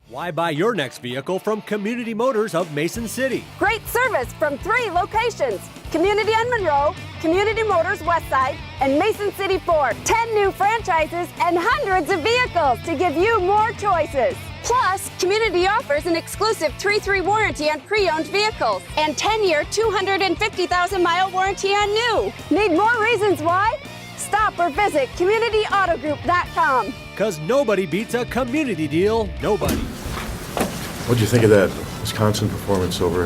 Why buy your next vehicle from Community Motors of Mason City? Great service from 3 locations. Community on Monroe, Community Motors Westside, and Mason City Ford. 10 new franchises and hundreds of vehicles to give you more choices. Plus, Community offers an exclusive 3-3 warranty on pre-owned vehicles and 10-year, 250,000-mile warranty on new. Need more reasons why? Stop or visit CommunityAutoGroup.com. Because nobody beats a community deal, nobody. What'd you think of that Wisconsin performance over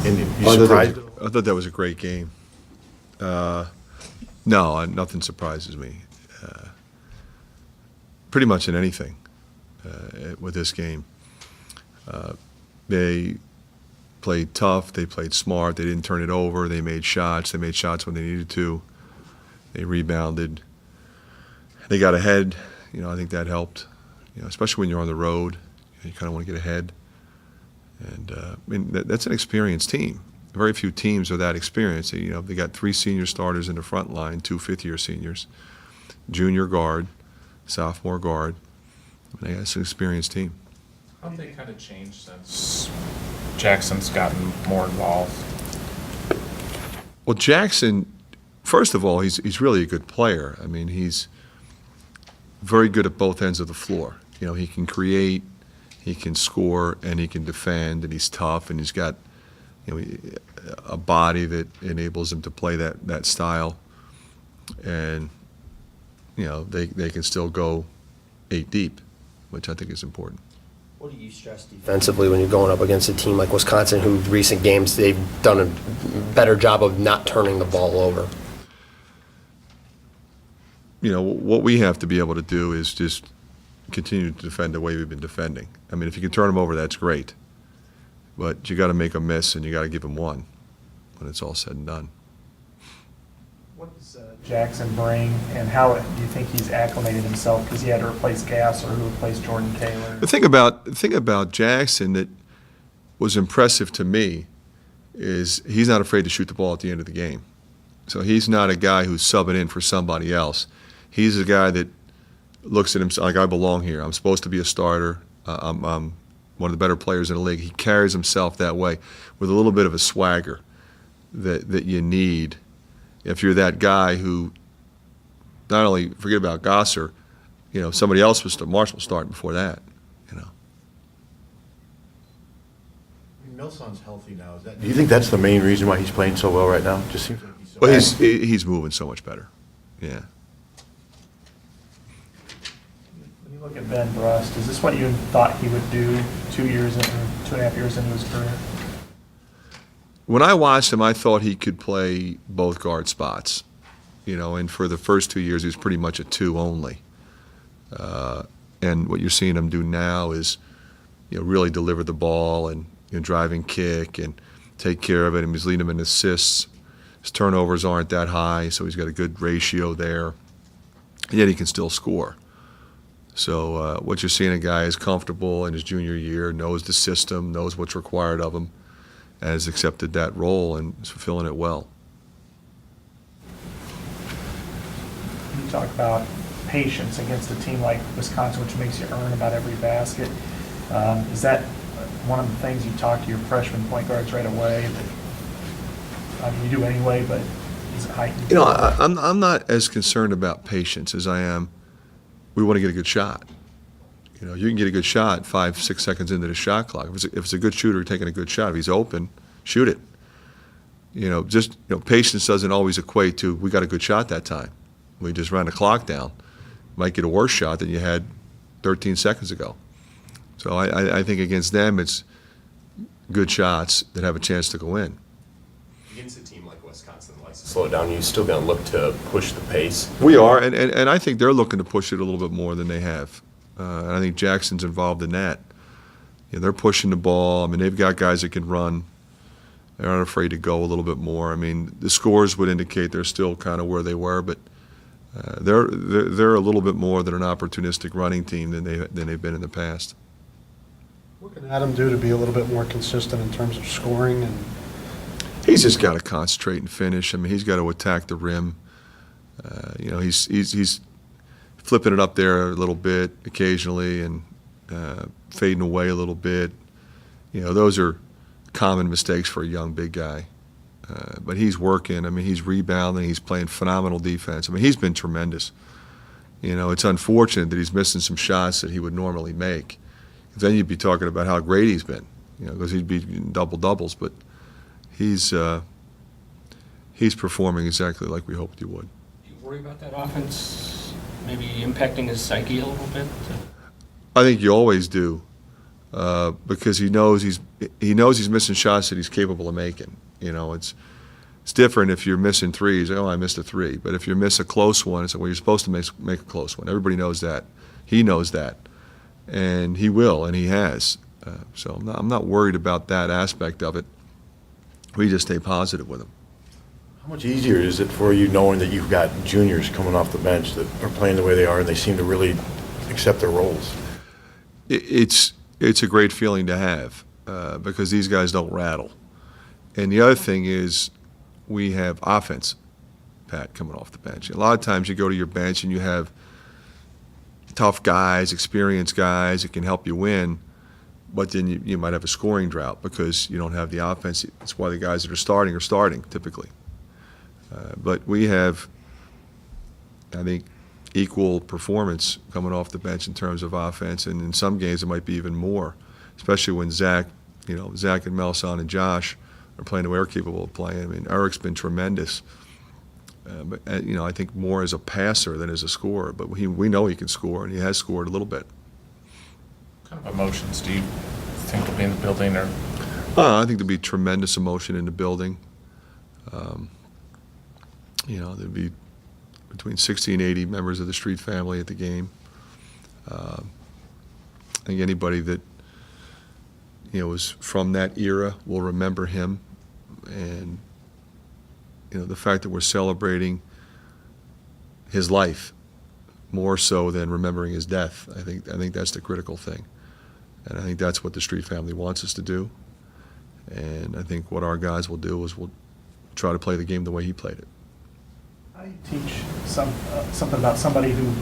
Indian? You surprised? I thought that was a great game. No, nothing surprises me. Pretty much in anything with this game. They played tough. They played smart. They didn't turn it over. They made shots. They made shots when they needed to. They rebounded. They got ahead. I think that helped. Especially when you're on the road, you kind of want to get ahead. And that's an experienced team. Very few teams are that experienced. They got 3 senior starters in the front line, 2 fifth-year seniors, junior guard, sophomore guard. It's an experienced team. How have they kind of changed since Jackson's gotten more involved? Well, Jackson, first of all, he's really a good player. I mean, he's very good at both ends of the floor. He can create, he can score, and he can defend, and he's tough, and he's got a body that enables him to play that style. And they can still go 8 deep, which I think is important. What do you stress defensively when you're going up against a team like Wisconsin, who recent games they've done a better job of not turning the ball over? What we have to be able to do is just continue to defend the way we've been defending. I mean, if you can turn them over, that's great. But you got to make them miss, and you got to give them one when it's all said and done. What does Jackson bring, and how do you think he's acclimated himself? Because he had to replace Gasser, who replaced Jordan Taylor. The thing about Jackson that was impressive to me is he's not afraid to shoot the ball at the end of the game. So he's not a guy who's subbing in for somebody else. He's a guy that looks at himself like, I belong here. I'm supposed to be a starter. I'm one of the better players in the league. He carries himself that way with a little bit of a swagger that you need if you're that guy who not only forget about Gosser, somebody else was Marshall starting before that. Milson's healthy now. Do you think that's the main reason why he's playing so well right now? Just seems like he's so Well, he's moving so much better. Yeah. When you look at Ben Brust, is this what you thought he would do 2.5 years into his career? When I watched him, I thought he could play both guard spots. And for the first 2 years, he was pretty much a 2 only. And what you're seeing him do now is, really deliver the ball and drive and kick and take care of it. And he's leading them in assists. His turnovers aren't that high, so he's got a good ratio there. And yet he can still score. So what you're seeing, a guy is comfortable in his junior year, knows the system, knows what's required of him, has accepted that role and is fulfilling it well. You talk about patience against a team like Wisconsin, which makes you earn about every basket. Is that one of the things you talk to your freshman point guards right away? You do anyway, but is it heightened? I'm not as concerned about patience as I am. We want to get a good shot. You can get a good shot 5, 6 seconds into the shot clock. If it's a good shooter taking a good shot, if he's open, shoot it. Patience doesn't always equate to we got a good shot that time. We just ran the clock down. Might get a worse shot than you had 13 seconds ago. So I think against them, it's good shots that have a chance to go in. Against a team like Wisconsin that likes to slow it down, you're still going to look to push the pace? We are, and I think they're looking to push it a little bit more than they have. And I think Jackson's involved in that. They're pushing the ball. I mean, they've got guys that can run. They're not afraid to go a little bit more. I mean, the scores would indicate they're still kind of where they were, but they're a little bit more than an opportunistic running team than they've been in the past. What can Adam do to be a little bit more consistent in terms of scoring? And he's just got to concentrate and finish. I mean, he's got to attack the rim. He's flipping it up there a little bit occasionally and fading away a little bit. Those are common mistakes for a young big guy. But he's working. I mean, he's rebounding. He's playing phenomenal defense. I mean, he's been tremendous. It's unfortunate that he's missing some shots that he would normally make. Then you'd be talking about how great he's been, because he'd be double-doubles. But he's performing exactly like we hoped he would. Do you worry about that offense maybe impacting his psyche a little bit? I think you always do, because he knows he's missing shots that he's capable of making. It's different if you're missing threes. Oh, I missed a three. But if you miss a close one, it's like, well, you're supposed to make a close one. Everybody knows that. He knows that, and he will, and he has. So I'm not worried about that aspect of it. We just stay positive with him. How much easier is it for you knowing that you've got juniors coming off the bench that are playing the way they are and they seem to really accept their roles? It's a great feeling to have because these guys don't rattle. And the other thing is we have offense, Pat, coming off the bench. A lot of times you go to your bench and you have tough guys, experienced guys that can help you win, but then you might have a scoring drought because you don't have the offense. That's why the guys that are starting typically. But we have, I think, equal performance coming off the bench in terms of offense, and in some games it might be even more, especially when Zach and Melson and Josh are playing the way we're capable of playing. I mean, Eric's been tremendous. But I think more as a passer than as a scorer. But we know he can score, and he has scored a little bit. What kind of emotions do you think will be in the building? Or I think there'll be tremendous emotion in the building. There'll be between 60 and 80 members of the Street family at the game. I think anybody that was from that era will remember him, and the fact that we're celebrating his life more so than remembering his death. I think that's the critical thing, and I think that's what the Street family wants us to do. And I think what our guys will do is we'll try to play the game the way he played it. How do you teach something about somebody who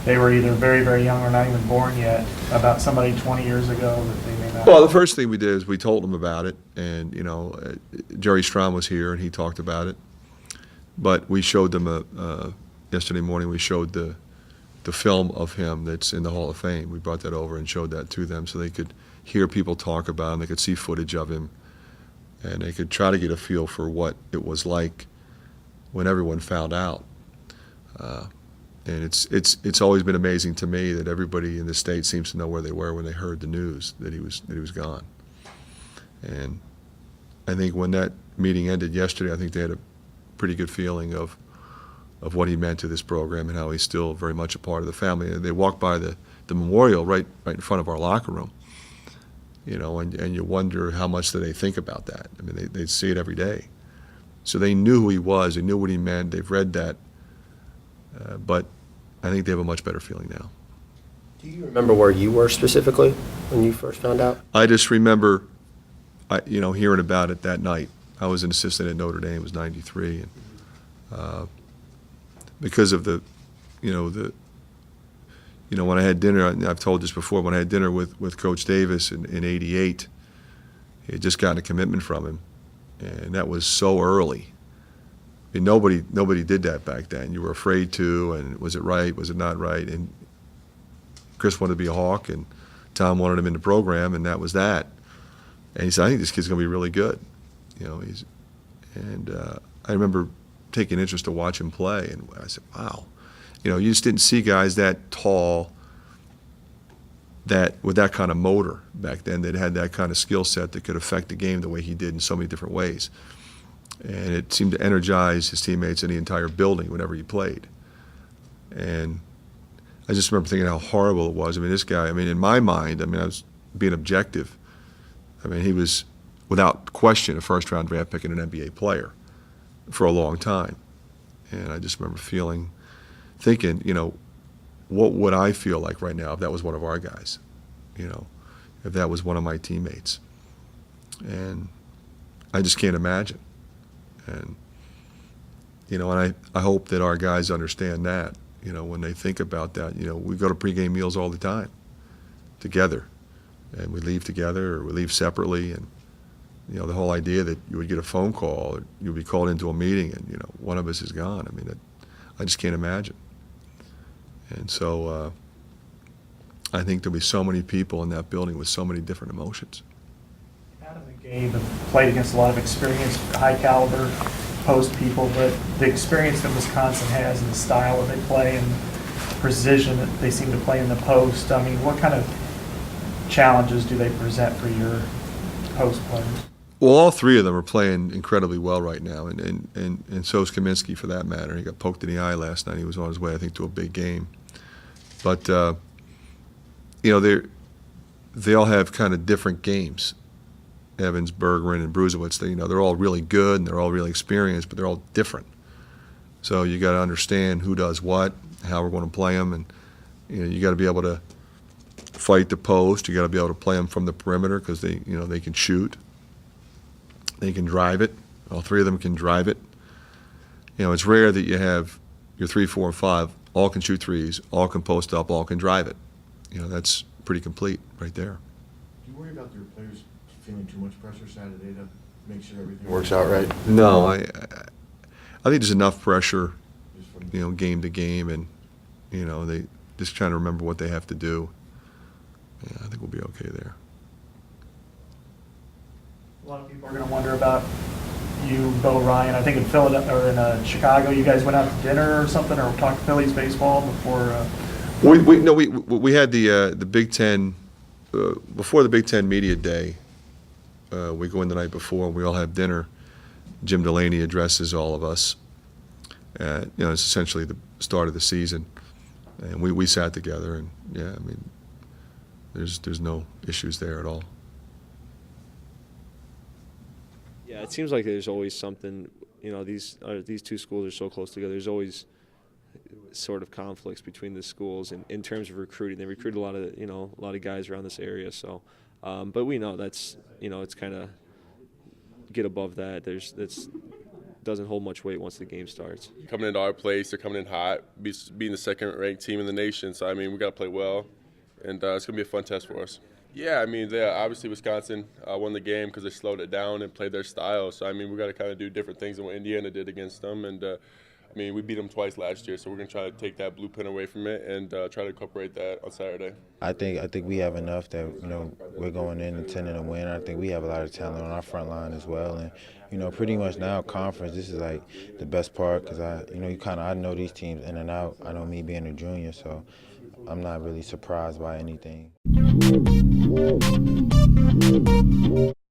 they were either very, very young or not even born yet, about somebody 20 years ago that they may not? Well, the first thing we did is we told them about it, and Jerry Strom was here and he talked about it. But we showed them yesterday morning. We showed the film of him that's in the Hall of Fame. We brought that over and showed that to them so they could hear people talk about him. They could see footage of him, and they could try to get a feel for what it was like when everyone found out. And it's always been amazing to me that everybody in the state seems to know where they were when they heard the news that he was gone. And I think when that meeting ended yesterday, I think they had a pretty good feeling of what he meant to this program and how he's still very much a part of the family. And they walked by the memorial right in front of our locker room, and you wonder how much do they think about that. I mean, they see it every day. So they knew who he was. They knew what he meant. They've read that. But I think they have a much better feeling now. Do you remember where you were specifically when you first found out? I just remember, hearing about it that night. I was an assistant at Notre Dame. It was '93, and because of when I had dinner, I've told this before. When I had dinner with Coach Davis in '88, he had just gotten a commitment from him, and that was so early. I mean, nobody did that back then. You were afraid to, and was it right? Was it not right? And Chris wanted to be a Hawk, and Tom wanted him in the program, and that was that. And he said, "I think this kid's going to be really good." I remember taking interest to watch him play, and I said, "Wow." You just didn't see guys that tall, with that kind of motor back then, that had that kind of skill set that could affect the game the way he did in so many different ways. And it seemed to energize his teammates in the entire building whenever he played. And I just remember thinking how horrible it was. I mean, this guy, in my mind, I was being objective. He was, without question, a first-round draft pick and an NBA player for a long time. And I just remember thinking, what would I feel like right now if that was one of our guys? If that was one of my teammates. And I just can't imagine. And, and I hope that our guys understand that. you know, when they think about that. You know, we go to pregame meals all the time together, and we leave together or we leave separately. And, you know, the whole idea that you would get a phone call or you'd be called into a meeting and, you know, one of us is gone. I mean, I just can't imagine. And so I think there'll be so many people in that building with so many different emotions. Adam and Gabe have played against a lot of experienced, high caliber post people, but the experience that Wisconsin has and the style that they play and precision that they seem to play in the post, I mean, what kind of challenges do they present for your post players? Well, all three of them are playing incredibly well right now, and so is Kaminsky for that matter. He got poked in the eye last night. He was on his way, I think, to a big game. But, you know, they all have kind of different games. Evans, Bergeron, and Brusewitz, you know, they're all really good and they're all really experienced, but they're all different. So you got to understand who does what, how we're going to play them, and you know, you got to be able to fight the post. You got to be able to play them from the perimeter because they, you know, they can shoot, they can drive it. All three of them can drive it. You know, it's rare that you have your 3, 4, and 5 all can shoot threes, all can post up, all can drive it. You know, that's pretty complete right there. Do you worry about your players feeling too much pressure Saturday to make sure everything works out right? No, I think there's enough pressure, you know, game to game, and you know, they just trying to remember what they have to do. Yeah, I think we'll be okay there. A lot of people are going to wonder about you, Bo Ryan. I think in Philadelphia or in Chicago, you guys went out to dinner or something, or talked Phillies baseball before. We had the Big Ten before the Big Ten Media Day. We go in the night before, and we all have dinner. Jim Delaney addresses all of us. You know, it's essentially the start of the season, and we sat together, and yeah, I mean, there's no issues there at all. Yeah, it seems like there's always something. You know, these two schools are so close together. There's always sort of conflicts between the schools, and in terms of recruiting, they recruit a lot of guys around this area. So, but we know that's, you know, it's kind of get above that. That's doesn't hold much weight once the game starts. Coming into our place, they're coming in hot, being the second-ranked team in the nation. So I mean, we got to play well, and it's gonna be a fun test for us. Yeah, I mean, obviously Wisconsin won the game because they slowed it down and played their style. So I mean, we got to kind of do different things than what Indiana did against them, and I mean, we beat them twice last year, so we're going to try to take that blueprint away from it and try to incorporate that on Saturday. I think we have enough that, you know, we're going in intending to win. I think we have a lot of talent on our front line as well, and you know, pretty much now conference, this is like the best part because I know these teams in and out. I know me being a junior, so I'm not really surprised by anything.